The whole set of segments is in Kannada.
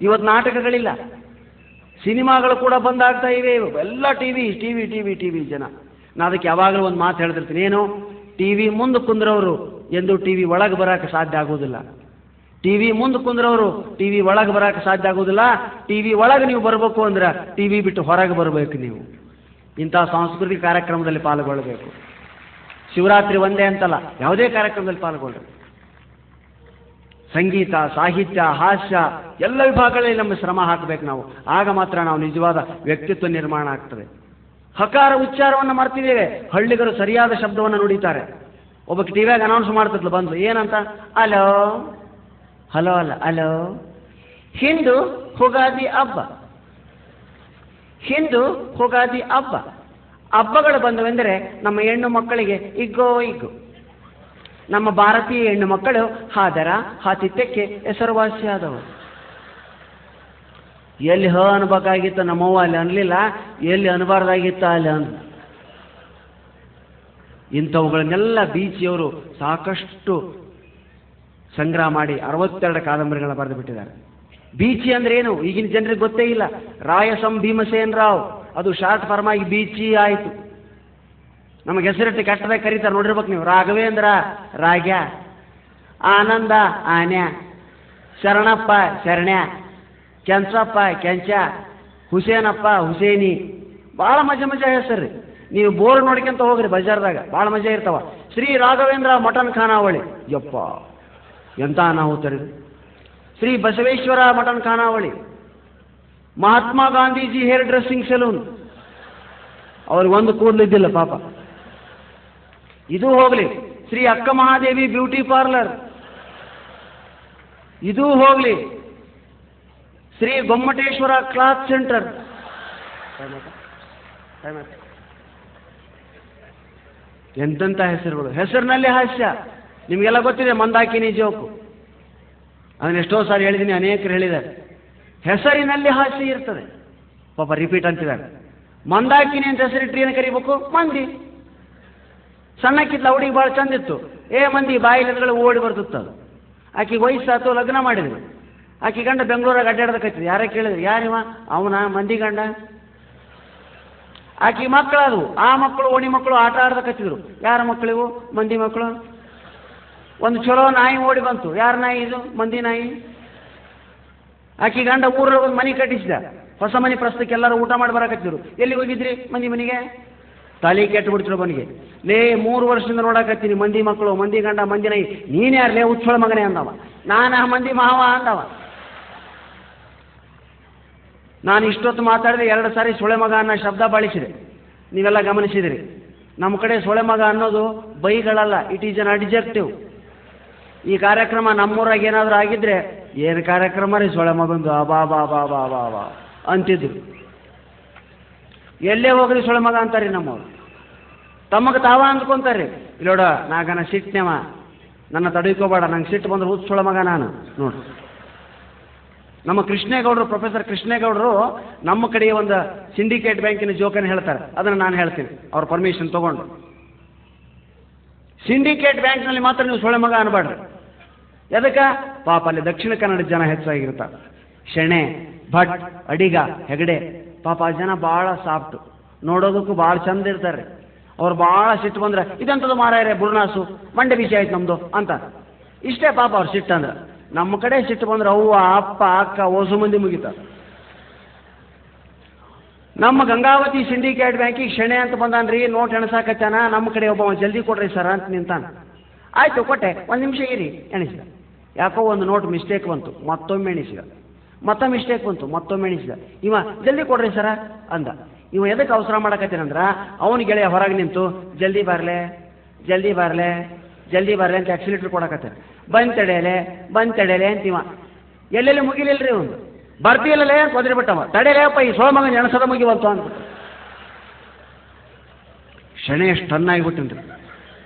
ಇವತ್ತು ನಾಟಕಗಳಿಲ್ಲ, ಸಿನಿಮಾಗಳು ಕೂಡ ಬಂದಾಗ್ತಾ ಇವೆ. ಎಲ್ಲ ಟಿವಿ ಟಿವಿ ಟಿವಿ ಟಿವಿ ಜನ. ನಾನು ಅದಕ್ಕೆ ಯಾವಾಗಲೂ ಒಂದು ಮಾತು ಹೇಳ್ತಿರ್ತೀನಿ, ಏನು, ಟಿವಿ ಮುಂದೆ ಕುಂದ್ರವರು ಎಂದು ಟಿವಿ ಒಳಗೆ ಬರೋಕ್ಕೆ ಸಾಧ್ಯ ಆಗೋದಿಲ್ಲ. ಟಿವಿ ಮುಂದೆ ಕುಂದ್ರವರು ಟಿವಿ ಒಳಗೆ ಬರೋಕ್ಕೆ ಸಾಧ್ಯ ಆಗೋದಿಲ್ಲ. ಟಿವಿ ಒಳಗೆ ನೀವು ಬರಬೇಕು ಅಂದ್ರೆ ಟಿವಿ ಬಿಟ್ಟು ಹೊರಗೆ ಬರಬೇಕು. ನೀವು ಇಂಥ ಸಾಂಸ್ಕೃತಿಕ ಕಾರ್ಯಕ್ರಮದಲ್ಲಿ ಪಾಲ್ಗೊಳ್ಳಬೇಕು. ಶಿವರಾತ್ರಿ ಒಂದೇ ಅಂತಲ್ಲ, ಯಾವುದೇ ಕಾರ್ಯಕ್ರಮದಲ್ಲಿ ಪಾಲ್ಗೊಳ್ಳಿ. ಸಂಗೀತ, ಸಾಹಿತ್ಯ, ಹಾಸ್ಯ ಎಲ್ಲ ವಿಭಾಗಗಳಲ್ಲಿ ನಮ್ಮ ಶ್ರಮ ಹಾಕಬೇಕು ನಾವು. ಆಗ ಮಾತ್ರ ನಾವು ನಿಜವಾದ ವ್ಯಕ್ತಿತ್ವ ನಿರ್ಮಾಣ ಆಗ್ತದೆ. ಹಕಾರ ಉಚ್ಚಾರವನ್ನು ಮಾಡ್ತಿದ್ದೇವೆ. ಹಳ್ಳಿಗರು ಸರಿಯಾದ ಶಬ್ದವನ್ನು ನುಡಿತಾರೆ. ಒಬ್ಬ ಟಿವಿಯಾಗ ಅನೌನ್ಸ್ ಮಾಡ್ತಿದ್ಲು ಬಂದು, ಏನಂತ, ಅಲೋ, ಹಲೋ ಅಲ್ಲ, ಅಲೋ, ಹಿಂದೂ ಯುಗಾದಿ ಹಬ್ಬ, ಹಿಂದೂ ಯುಗಾದಿ ಹಬ್ಬ. ಹಬ್ಬಗಳು ಬಂದವೆಂದರೆ ನಮ್ಮ ಹೆಣ್ಣು ಮಕ್ಕಳಿಗೆ ಇಗ್ಗೋ ಇಗ್ಗು. ನಮ್ಮ ಭಾರತೀಯ ಹೆಣ್ಣು ಮಕ್ಕಳು ಹಾದರ ಹಾತಿತ್ಯಕ್ಕೆ ಹೆಸರುವಾಸಿಯಾದವರು. ಎಲ್ಲಿ ಅನ್ಬೇಕಾಗಿತ್ತು ನಮ್ಮವ್ವ ಅಲ್ಲಿ ಅನ್ಲಿಲ್ಲ, ಎಲ್ಲಿ ಅನ್ಬಾರ್ದಾಗಿತ್ತ ಅಲ್ಲಿ ಅಂದ. ಇಂಥವುಗಳನ್ನೆಲ್ಲ ಬೀಚಿಯವರು ಸಾಕಷ್ಟು ಸಂಗ್ರಹ ಮಾಡಿ 62 ಕಾದಂಬರಿಗಳನ್ನ ಬರೆದು ಬಿಟ್ಟಿದ್ದಾರೆ. ಬೀಚಿ ಅಂದ್ರೆ ಏನು ಈಗಿನ ಜನರಿಗೆ ಗೊತ್ತೇ ಇಲ್ಲ. ರಾಯಸಂ ಭೀಮಸೇನ್ ರಾವ್, ಅದು ಶಾರ್ಟ್ ಫಾರ್ಮ್ ಆಗಿ ಬೀಚಿ ಆಯಿತು. ನಮಗೆ ಹೆಸರಿಟ್ಟು ಕೆಟ್ಟದಾಗ ಕರೀತಾರೆ, ನೋಡಿರ್ಬೇಕು ನೀವು. ರಾಘವೇಂದ್ರ ರಾಗ್ಯ, ಆನಂದ ಆನ್ಯ, ಶರಣಪ್ಪ ಶರಣ್ಯ, ಕೆಂಚಪ್ಪ ಕೆಂಚ, ಹುಸೇನಪ್ಪ ಹುಸೇನಿ. ಭಾಳ ಮಜಾ ಹೆಸರು. ನೀವು ಬೋರ್ಡ್ ನೋಡ್ಕೊಂತ ಹೋಗ್ರಿ ಬಜಾರ್ದಾಗ, ಭಾಳ ಮಜಾ ಇರ್ತಾವ. ಶ್ರೀ ರಾಘವೇಂದ್ರ ಮಟನ್ ಖಾನಾವಳಿ, ಯಪ್ಪ ಎಂತ ಅನಾಹುತರಿ. ಶ್ರೀ ಬಸವೇಶ್ವರ ಮಟನ್ ಖಾನಾವಳಿ. Mahatma Gandhiji hair dressing salon, ಅವ್ರಿಗೆ ಒಂದು ಕೂದಲಿದ್ದಿಲ್ಲ ಪಾಪ. ಇದು ಹೋಗ್ಲಿ. ಶ್ರೀ ಅಕ್ಕ ಮಹಾದೇವಿ ಬ್ಯೂಟಿ ಪಾರ್ಲರ್, ಇದೂ ಹೋಗ್ಲಿ. Shri Gommateshwara cloth centre. ಎಂತೆಂಥ ಹೆಸರುಗಳು. ಹೆಸರಿನಲ್ಲಿ ಹಾಸ್ಯ. ನಿಮಗೆಲ್ಲ ಗೊತ್ತಿದೆ ಮಂದಾಕಿನಿ ಜೋಕು, ಅದನ್ನ ಎಷ್ಟೋ ಸಾರಿ ಹೇಳಿದ್ದೀನಿ, ಅನೇಕರು ಹೇಳಿದ್ದಾರೆ. ಹೆಸರಿನಲ್ಲಿ ಹಾಸ್ಯ ಇರ್ತದೆ. ಪಾಪ ರಿಪೀಟ್ ಅಂತಿದ್ದಾರೆ. ಮಂದಾಕಿನಿ ಅಂತ ಹೆಸರಿಟ್ರಿ ಏನು ಕರಿಬೇಕು? ಮಂದಿ. ಸಣ್ಣಕ್ಕಿದ್ಲ ಹುಡುಗಿ ಭಾಳ ಚಂದಿತ್ತು, ಮಂದಿ ಬಾಯಿಲೆಗಳು ಓಡಿ ಬರ್ತಿತ್ತು. ಅದು ಆಕೆಗೆ ವಯಸ್ಸಾತು, ಲಗ್ನ ಮಾಡಿದ್ವಿ. ಆಕೆ ಗಂಡ ಬೆಂಗಳೂರಾಗ ಅಡ್ಡಾಡದಕ್ಕೈತಿ. ಯಾರೇ ಕೇಳಿದ್ರು, ಯಾರಿವ? ಅವನ ಮಂದಿ ಗಂಡ. ಆಕೆ ಮಕ್ಕಳದು, ಆ ಮಕ್ಕಳು ಓಣಿ ಮಕ್ಕಳು ಆಟ ಆಡ್ದಕ್ಕತ್ತಿದ್ರು. ಯಾರ ಮಕ್ಕಳಿವು? ಮಂದಿ ಮಕ್ಕಳು. ಒಂದು ಚಲೋ ನಾಯಿ ಓಡಿ ಬಂತು. ಯಾರ ನಾಯಿ ಇದು? ಮಂದಿ ನಾಯಿ. ಆಕೆ ಗಂಡ ಊರಲ್ಲಿ ಒಂದು ಮನೆ ಕಟ್ಟಿಸಿದ. ಹೊಸ ಮನೆ ಪ್ರಸ್ತಕ್ಕೆ ಎಲ್ಲರೂ ಊಟ ಮಾಡಿ ಬರಕತ್ತಿದ್ರು. ಎಲ್ಲಿಗೆ ಹೋಗಿದ್ರಿ? ಮಂದಿ ಮನೆಗೆ. ತಲೆ ಕೆಟ್ಟು ಬಿಡ್ತಿರೋ ಬನಿಗೆ. 3 ವರ್ಷದಿಂದ ನೋಡಕತ್ತೀನಿ ಮಂದಿ ಮಕ್ಕಳು, ಮಂದಿ ಗಂಡ, ಮಂದಿ ನಾಯಿ. ನೀನು ಯಾರಲೇ ಉಚ್ಚಳ ಮಗನೇ ಅಂದವ. ನಾನು ಮಂದಿ ಮಾವ ಅಂದವ. ನಾನು ಇಷ್ಟೊತ್ತು ಮಾತಾಡಿದೆ 2 ಸಾರಿ ಸೊಳೆ ಮಗ ಅನ್ನೋ ಶಬ್ದ ಬಳಸಿದೆ. ನೀವೆಲ್ಲ ಗಮನಿಸಿದಿರಿ. ನಮ್ಮ ಕಡೆ ಸೊಳೆ ಮಗ ಅನ್ನೋದು ಬೈಗಳಲ್ಲ, ಇಟ್ ಈಸ್ ಅನ್ ಅಡ್ಜೆಕ್ಟಿವ್. ಈ ಕಾರ್ಯಕ್ರಮ ನಮ್ಮೂರಾಗ ಏನಾದರೂ ಆಗಿದ್ರೆ, ಏನು ಕಾರ್ಯಕ್ರಮ ರೀ ಸೊಳೆ ಮಗಂದು, ಬಾ ಬಾ ಬಾ ಬಾ ಬಾ ಬಾ ಅಂತಿದ್ರು. ಎಲ್ಲೇ ಹೋಗ್ರಿ ಸೊಳೆ ಮಗ ಅಂತಾರೆ ನಮ್ಮವ್ರು. ತಮಗೆ ತಾವ ಅಂದ್ಕೊಂತಾರೆ. ಇಲ್ಲೋಡ ನಾಗನ ಸಿಟ್ಟನೆವ, ನನ್ನ ತಡೀಕೋಬೇಡ, ನಂಗೆ ಸಿಟ್ಟು ಬಂದ್ರೆ ಹುಚ್ಚ ಸೊಳೆ ಮಗ ನಾನು ನೋಡು. ನಮ್ಮ ಕೃಷ್ಣೇಗೌಡರು, ಪ್ರೊಫೆಸರ್ ಕೃಷ್ಣೇಗೌಡರು ನಮ್ಮ ಕಡೆಯ ಒಂದು ಸಿಂಡಿಕೇಟ್ ಬ್ಯಾಂಕಿನ ಜೋಕನ್ನು ಹೇಳ್ತಾರೆ. ಅದನ್ನು ನಾನು ಹೇಳ್ತೀನಿ ಅವ್ರ ಪರ್ಮಿಷನ್ ತಗೊಂಡು. ಸಿಂಡಿಕೇಟ್ ಬ್ಯಾಂಕ್ನಲ್ಲಿ ಮಾತ್ರ ನೀವು ಸೊಳೆ ಮಗ ಅನ್ಬೇಡ್ರಿ. ಎದಕ್ಕೆ? ಪಾಪ ಅಲ್ಲಿ ದಕ್ಷಿಣ ಕನ್ನಡ ಜನ ಹೆಚ್ಚಾಗಿರ್ತಾರೆ. ಶೆಣೆ, ಭಟ್, ಅಡಿಗ, ಹೆಗಡೆ, ಪಾಪ ಆ ಜನ ಭಾಳ ಸಾಫ್ಟು, ನೋಡೋದಕ್ಕೂ ಭಾಳ ಚಂದ ಇರ್ತಾರೆ. ಅವ್ರು ಭಾಳ ಸಿಟ್ಟು ಬಂದ್ರೆ, ಇದಂಥದ್ದು ಮಾರಾಯರೆ ಬುರ್ನಾಸು, ಮಂಡೆ ಬಿಸಿ ಆಯ್ತು ನಮ್ಮದು ಅಂತ. ಇಷ್ಟೇ ಪಾಪ ಅವ್ರು ಸಿಟ್ಟು ಅಂದ್ರೆ. ನಮ್ಮ ಕಡೆ ಸಿಟ್ಟು ಬಂದ್ರೆ ಅವ್ವ ಅಪ್ಪ ಅಕ್ಕ ಓಸು ಮಂದಿ ಮುಗಿತಾರೆ. ನಮ್ಮ ಗಂಗಾವತಿ ಸಿಂಡಿಕೇಟ್ ಬ್ಯಾಂಕಿಗೆ ಶೆಣೆ ಅಂತ ಬಂದಾನ್ರಿ, ನೋಟ್ ಎಣಸಾಕತ್ತಾನ. ನಮ್ಮ ಕಡೆ ಒಬ್ಬ ಜಲ್ದಿ ಕೊಡ್ರಿ ಸರ್ ಅಂತ ನಿಂತಾನ. ಆಯ್ತು ಕೊಟ್ಟೆ, 1 ನಿಮಿಷ ಇರಿ ಎಣಿಸಿದ. ಯಾಕೋ ಒಂದು ನೋಟ್ ಮಿಸ್ಟೇಕ್ ಬಂತು, ಮತ್ತೊಮ್ಮೆ ಎಣಿಸಿದ. ಮತ್ತೆ ಮಿಸ್ಟೇಕ್ ಬಂತು, ಮತ್ತೊಮ್ಮೆ ಎಣಿಸಿದ. ಇವ ಜಲ್ದಿ ಕೊಡ್ರಿ ಸರ ಅಂದ. ಇವ ಎದಕ್ಕೆ ಅವಸರ ಮಾಡಕತ್ತೇನಂದ್ರ, ಅವನ ಗೆಳೆಯ ಹೊರಗೆ ನಿಂತು ಜಲ್ದಿ ಬರಲೆ ಜಲ್ದಿ ಬರಲೆ ಜಲ್ದಿ ಬರಲೆ ಅಂತ ಆಕ್ಸಿಲೇಟರ್ ಕೊಡಕತ್ತಾರ. ಬಂದ್ ತಡೆಯಲೆ ಅಂತಿವ. ಎಲ್ಲೆಲ್ಲಿ ಮುಗಿಲಿಲ್ರಿ ಒಂದು. ಬರ್ತೀಯಲ್ಲೇ ಅಂತ ಒದರಿ ಬಿಟ್ಟವ. ತಡೆಯಲೇಪ್ಪ, ಈ ಸೋಳ ಮಗನ ಎಣಸದ ಮುಗಿವಂತು ಅಂದ್ಬಿಟ್ಟು. ಶಣೆ ಎಷ್ಟು ಟನ್ನಾಗಿಬಿಟ್ಟನ್ರಿ.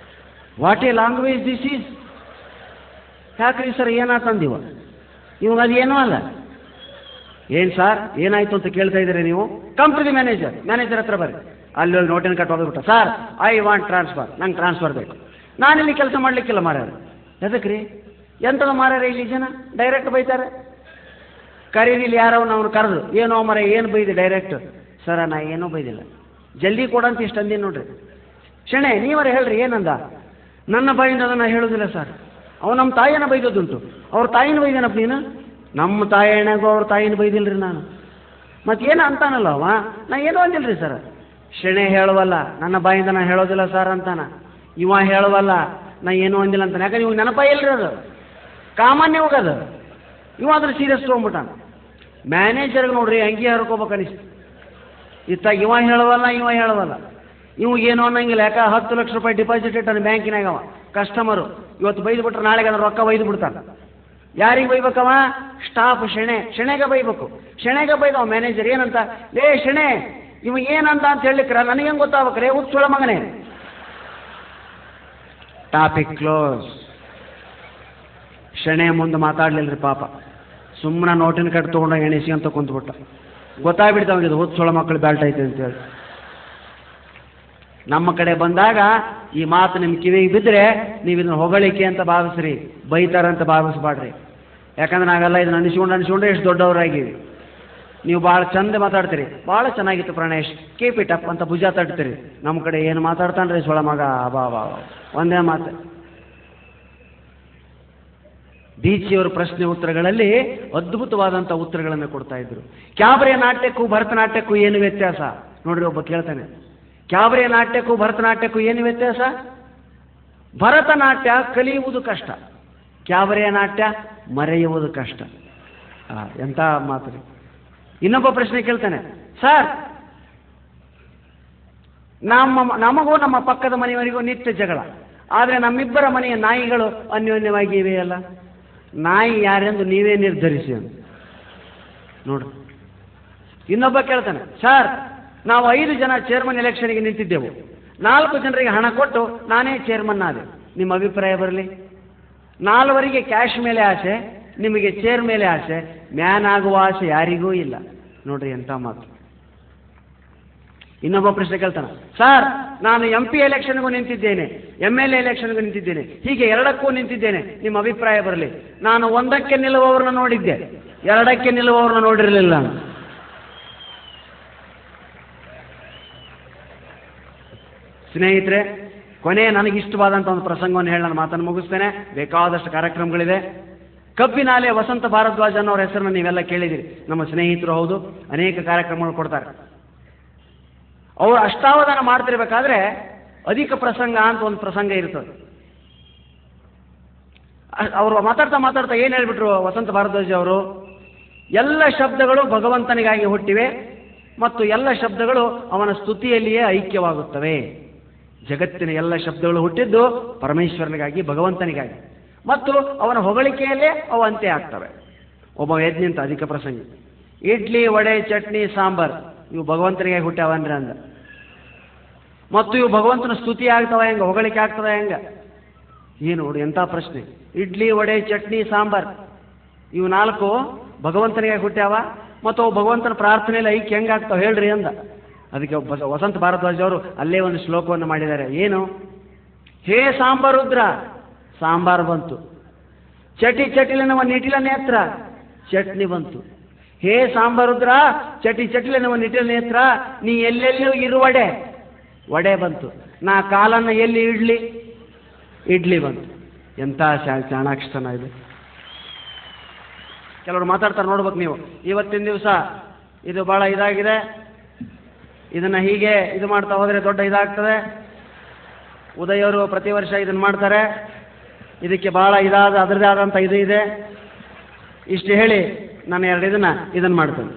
What a language this is. ಯಾಕ್ರಿ ಸರ್ ಏನಾತಂದಿವ? ಇವಾಗ ಅದು ಏನೂ ಅಲ್ಲ. ಏನು ಸರ್ ಏನಾಯ್ತು ಅಂತ ಕೇಳ್ತಾ ಇದ್ದೀರಿ ನೀವು? ಕಮ್ ಟು ದಿ ಮ್ಯಾನೇಜರ್ ಹತ್ರ ಬರ್ರಿ. ಅಲ್ಲಿ ನೋಟಿನ ಕಟ್ ಹೋಗ್ಬಿಟ್ಟ. ಸರ್ ಐ ವಾಂಟ್ ಟ್ರಾನ್ಸ್ಫರ್, ನಂಗೆ ಟ್ರಾನ್ಸ್ಫರ್ ಬೇಕು. ನಾನಿಲ್ಲಿ ಕೆಲಸ ಮಾಡಲಿಕ್ಕಿಲ್ಲ ಮಾರ್ಯಾರ. ಎದಕ್ಕೆ ರೀ? ಎಂಥದ್ದು ಮಾರ್ಯಾರ ಇಲ್ಲಿ ಜನ ಡೈರೆಕ್ಟ್ ಬೈತಾರೆ. ಕರೀರಿಲಿ ಯಾರವನ್ನ ಅವನು ಕರೆದು, ಏನೋ ಮರ ಏನು ಬೈದೆ ಡೈರೆಕ್ಟ್, ಸರ ನಾ ಏನೂ ಬೈದಿಲ್ಲ, ಜಲ್ದಿ ಕೊಡಂತ ಇಷ್ಟು ಅಂದಿನಿ ನೋಡ್ರಿ. ಶಣೆ ನೀವರೇ ಹೇಳ್ರಿ ಏನಂದ? ನನ್ನ ಬಾಯಿಂದ ಅದನ್ನು ಹೇಳೋದಿಲ್ಲ ಸರ್, ಅವ ನಮ್ಮ ತಾಯಿನ ಬೈದದ್ದುಂಟು. ಅವ್ರ ತಾಯಿನ ಬೈದೇನಪ್ಪ ನೀನು? ನಮ್ಮ ತಾಯಿ ಎಣ್ಣೆಗೂ ಅವ್ರ ತಾಯಿನ ಬೈದಿಲ್ರಿ ನಾನು. ಮತ್ತೇನು ಅಂತಾನಲ್ಲ ಅವ, ನಾ ಏನೂ ಅಂದಿಲ್ರಿ ಸರ್. ಶಣೆ ಹೇಳುವಲ್ಲ, ನನ್ನ ಬಾಯಿಂದ ನಾ ಹೇಳೋದಿಲ್ಲ ಸರ್ ಅಂತಾನ. ಇವ ಹೇಳುವಲ್ಲ, ನಾ ಏನೂ ಅಂದಿಲ್ಲ ಅಂತಾನೆ. ಯಾಕಂದ್ರೆ ಇವಾಗ ನೆನಪ ಇಲ್ರಿ, ಅದು ಕಾಮನ್ಯ ಹೋಗದು. ಇವ ಅದ್ರ ಸೀರಿಯಸ್ ತೊಗೊಂಬಿಟ್ಟಾನ. ಮ್ಯಾನೇಜರ್ಗೆ ನೋಡ್ರಿ ಅಂಗಿ ಹರ್ಕೋಬೇಕು ಅನಿಸ್ತು. ಇತ್ತಾಗ ಇವ ಹೇಳುವಲ್ಲ, ಇವ ಹೇಳುವಲ್ಲ, ಇವು ಏನೋ ಅನ್ನಂಗಿಲ್ಲ. ಯಾಕೆ 10 ಲಕ್ಷ ರೂಪಾಯಿ ಡಿಪಾಸಿಟ್ ಇಟ್ಟಾನೆ ಬ್ಯಾಂಕಿನಾಗ. ಅವ ಕಸ್ಟಮರು ಇವತ್ತು ಬೈದು ಬಿಟ್ರೆ ನಾಳೆಗೆ ಅದರ ರೊಕ್ಕ ಬೈದು ಬಿಡ್ತಾನೆ. ಯಾರಿಗೆ ಬೈಬೇಕವ? ಸ್ಟಾಫ್ ಶೆಣೆಗೆ ಬೈಬೇಕು. ಶೆಣೆಗೆ ಬೈದವ ಮ್ಯಾನೇಜರ್ ಏನಂತ, ಲೇ ಶೆಣೆ ಇವ ಏನಂತ ಅಂತ ಹೇಳಿಕ್ರ ನನಗೇನು ಗೊತ್ತಾಗ್ಬೇಕ್ರೆ, ಹುಚ್ಚುಳ ಮಗನೇ. Topic close. ಶೆಣೆ ಮುಂದೆ ಮಾತಾಡ್ಲಿಲ್ರಿ ಪಾಪ, ಸುಮ್ಮನೆ ನೋಟಿನ ಕಟ್ಟು ತೊಗೊಂಡಾಗ ಎಣಿಸಿ ಅಂತ ಕುಂತ್ಬಿಟ್ಟ. ಗೊತ್ತಾಗ್ಬಿಡ್ತಾವಂಗಿದು ಹುಚ್ಚುಳ ಮಕ್ಕಳು ಬ್ಯಾಲ್ಟ್ ಐತೆ ಅಂತೇಳಿ. ನಮ್ಮ ಕಡೆ ಬಂದಾಗ ಈ ಮಾತು ನಿಮ್ಮ ಕಿವಿಗೆ ಬಿದ್ದರೆ ನೀವು ಇದನ್ನು ಹೊಗಳಿಕೆ ಅಂತ ಭಾವಿಸ್ರಿ, ಬೈತಾರಂತ ಭಾವಿಸ್ಬಾಡ್ರಿ. ಯಾಕಂದ್ರೆ ನಾವೆಲ್ಲ ಇದನ್ನು ಅನಿಸ್ಕೊಂಡ್ರೆ ಎಷ್ಟು ದೊಡ್ಡವರಾಗಿವಿ. ನೀವು ಭಾಳ ಚಂದ ಮಾತಾಡ್ತೀರಿ, ಭಾಳ ಚೆನ್ನಾಗಿತ್ತು ಪ್ರಾಣೇಶ್, ಕೀಪ್ ಇಟ್ ಅಪ್ ಅಂತ ಭುಜ ತಟ್ತೀರಿ. ನಮ್ಮ ಕಡೆ ಏನು ಮಾತಾಡ್ತಾನ್ರಿ ಸೊಳ ಮಗ, ಬಾ ಒಂದೇ ಮಾತು. ಬೀಚಿಯವರ ಪ್ರಶ್ನೆ ಉತ್ತರಗಳಲ್ಲಿ ಅದ್ಭುತವಾದಂಥ ಉತ್ತರಗಳನ್ನು ಕೊಡ್ತಾ ಇದ್ರು. ಕ್ಯಾಬ್ರೆ ನಾಟ್ಯಕ್ಕೂ ಭರತನಾಟ್ಯಕ್ಕೂ ಏನು ವ್ಯತ್ಯಾಸ ನೋಡ್ರಿ, ಒಬ್ಬ ಕೇಳ್ತಾನೆ. ಕ್ಯಾಬ್ರೆ ನಾಟ್ಯಕ್ಕೂ ಭರತನಾಟ್ಯಕ್ಕೂ ಏನು ವ್ಯತ್ಯಾಸ? ಭರತನಾಟ್ಯ ಕಲಿಯುವುದು ಕಷ್ಟ, ಕ್ಯಾಬ್ರೆ ನಾಟ್ಯ ಮರೆಯುವುದು ಕಷ್ಟ. ಎಂಥ ಮಾತು ರೀ. ಇನ್ನೊಬ್ಬ ಪ್ರಶ್ನೆ ಕೇಳ್ತಾನೆ, ಸರ್ ನಮಗೂ ನಮ್ಮ ಪಕ್ಕದ ಮನೆಯವರಿಗೂ ನಿತ್ಯ ಜಗಳ, ಆದರೆ ನಮ್ಮಿಬ್ಬರ ಮನೆಯ ನಾಯಿಗಳು ಅನ್ಯೋನ್ಯವಾಗಿ ಇವೆಯಲ್ಲ, ನಾಯಿ ಯಾರೆಂದು ನೀವೇ ನಿರ್ಧರಿಸಿ ಅಂತ ನೋಡ್ರಿ. ಇನ್ನೊಬ್ಬ ಕೇಳ್ತಾನೆ, ಸರ್ ನಾವು 5 ಜನ ಚೇರ್ಮನ್ ಎಲೆಕ್ಷನ್ಗೆ ನಿಂತಿದ್ದೆವು, 4 ಜನರಿಗೆ ಹಣ ಕೊಟ್ಟು ನಾನೇ ಚೇರ್ಮನ್ ಆದೆ, ನಿಮ್ಮ ಅಭಿಪ್ರಾಯ ಬರಲಿ. 4ವರಿಗೆ ಕ್ಯಾಶ್ ಮೇಲೆ ಆಸೆ, ನಿಮಗೆ ಚೇರ್ ಮೇಲೆ ಆಸೆ, ಮ್ಯಾನ್ ಆಗುವ ಆಸೆ ಯಾರಿಗೂ ಇಲ್ಲ. ನೋಡ್ರಿ ಎಂಥ ಮಾತು. ಇನ್ನೊಬ್ಬ ಪ್ರಶ್ನೆ ಕೇಳ್ತಾನೆ, ಸರ್ ನಾನು MP ಎಲೆಕ್ಷನ್ಗೂ ನಿಂತಿದ್ದೇನೆ, MLA ಎಲೆಕ್ಷನ್ಗೂ ನಿಂತಿದ್ದೇನೆ, ಹೀಗೆ 2ಕ್ಕೂ ನಿಂತಿದ್ದೇನೆ, ನಿಮ್ಮ ಅಭಿಪ್ರಾಯ ಬರಲಿ. ನಾನು 1ಕ್ಕೆ ನಿಲ್ಲುವವ್ರನ್ನ ನೋಡಿದ್ದೆ, 2ಕ್ಕೆ ನಿಲ್ಲುವವ್ರನ್ನ ನೋಡಿರಲಿಲ್ಲ. ಸ್ನೇಹಿತರೆ, ಕೊನೆ ನನಗಿಷ್ಟವಾದಂಥ ಒಂದು ಪ್ರಸಂಗವನ್ನು ಹೇಳಿ ನಾನು ಮಾತನ್ನು ಮುಗಿಸ್ತೇನೆ. ಬೇಕಾದಷ್ಟು ಕಾರ್ಯಕ್ರಮಗಳಿದೆ. ಕಬ್ಬಿನಾಲೆ ವಸಂತ ಭಾರದ್ವಾಜ ಅನ್ನೋರ ಹೆಸರನ್ನು ನೀವೆಲ್ಲ ಕೇಳಿದಿರಿ, ನಮ್ಮ ಸ್ನೇಹಿತರು ಹೌದು, ಅನೇಕ ಕಾರ್ಯಕ್ರಮಗಳು ಕೊಡ್ತಾರೆ. ಅವರು ಅಷ್ಟಾವಧಾನ ಮಾಡ್ತಿರ್ಬೇಕಾದ್ರೆ ಅಧಿಕ ಪ್ರಸಂಗ ಅಂತ ಒಂದು ಪ್ರಸಂಗ ಇರ್ತದೆ. ಅವರು ಮಾತಾಡ್ತಾ ಏನು ಹೇಳ್ಬಿಟ್ರು ವಸಂತ ಭಾರದ್ವಾಜ ಅವರು, ಎಲ್ಲ ಶಬ್ದಗಳು ಭಗವಂತನಿಗಾಗಿ ಹುಟ್ಟಿವೆ ಮತ್ತು ಎಲ್ಲ ಶಬ್ದಗಳು ಅವನ ಸ್ತುತಿಯಲ್ಲಿಯೇ ಐಕ್ಯವಾಗುತ್ತವೆ. ಜಗತ್ತಿನ ಎಲ್ಲ ಶಬ್ದಗಳು ಹುಟ್ಟಿದ್ದು ಪರಮೇಶ್ವರನಿಗಾಗಿ, ಭಗವಂತನಿಗಾಗಿ, ಮತ್ತು ಅವನ ಹೊಗಳಿಕೆಯಲ್ಲೇ ಅವು ಅಂತ್ಯ ಆಗ್ತವೆ. ಒಬ್ಬ ಯಜ್ಞಂತ ಅಧಿಕ ಪ್ರಸಂಗಿ, ಇಡ್ಲಿ ವಡೆ ಚಟ್ನಿ ಸಾಂಬಾರ್ ಇವು ಭಗವಂತನಿಗಾಗಿ ಹುಟ್ಟ್ಯಾವನ್ರಿ ಅಂದ. ಮತ್ತು ಇವು ಭಗವಂತನ ಸ್ತುತಿ ಆಗ್ತವ ಹೆಂಗ, ಹೊಗಳಿಕೆ ಆಗ್ತವ ಹೆಂಗ? ಏನು ನೋಡಿ ಎಂಥ ಪ್ರಶ್ನೆ. ಇಡ್ಲಿ ವಡೆ ಚಟ್ನಿ ಸಾಂಬಾರ್ ಇವು 4 ಭಗವಂತನಿಗಾಗಿ ಹುಟ್ಟ್ಯಾವ, ಮತ್ತು ಅವು ಭಗವಂತನ ಪ್ರಾರ್ಥನೆಯಲ್ಲಿ ಐಕ್ಯ ಹೆಂಗಾಗ್ತಾವ ಹೇಳ್ರಿ ಅಂದ. ಅದಕ್ಕೆ ವಸಂತ ಭಾರದ್ವಾಜ್ ಅವರು ಅಲ್ಲೇ ಒಂದು ಶ್ಲೋಕವನ್ನು ಮಾಡಿದ್ದಾರೆ. ಏನು? ಹೇ ಸಾಂಬಾರುದ್ರ, ಸಾಂಬಾರು ಬಂತು. ಚಟಿಲನವ ನಿಟಿಲ ನೇತ್ರ, ಚಟ್ನಿ ಬಂತು. ಹೇ ಸಾಂಬಾರುದ್ರ ಚಟಿಲನವ ನಿಟಿಲ ನೇತ್ರ, ನೀ ಎಲ್ಲೆಲ್ಲೂ ಇರುವಡೆ, ವಡೆ ಬಂತು. ನಾ ಕಾಲನ್ನು ಎಲ್ಲಿ ಇಡ್ಲಿ, ಇಡ್ಲಿ ಬಂತು. ಎಂಥ ಚಾಣಾಕ್ಷತನ ಇದು. ಕೆಲವರು ಮಾತಾಡ್ತಾರೆ ನೋಡ್ಬೇಕು ನೀವು, ಇವತ್ತಿನ ದಿವಸ ಇದು ಭಾಳ ಇದಾಗಿದೆ, ಇದನ್ನು ಹೀಗೆ ಇದು ಮಾಡ್ತಾ ಹೋದರೆ ದೊಡ್ಡ ಇದಾಗ್ತದೆ. ಉದಯವರು ಪ್ರತಿ ವರ್ಷ ಇದನ್ನು ಮಾಡ್ತಾರೆ, ಇದಕ್ಕೆ ಭಾಳ ಅದರದೇ ಆದಂಥ ಇದು ಇದೆ. ಇಷ್ಟು ಹೇಳಿ ನಾನು 2 ಇದನ್ನು ಮಾಡ್ತೇನೆ.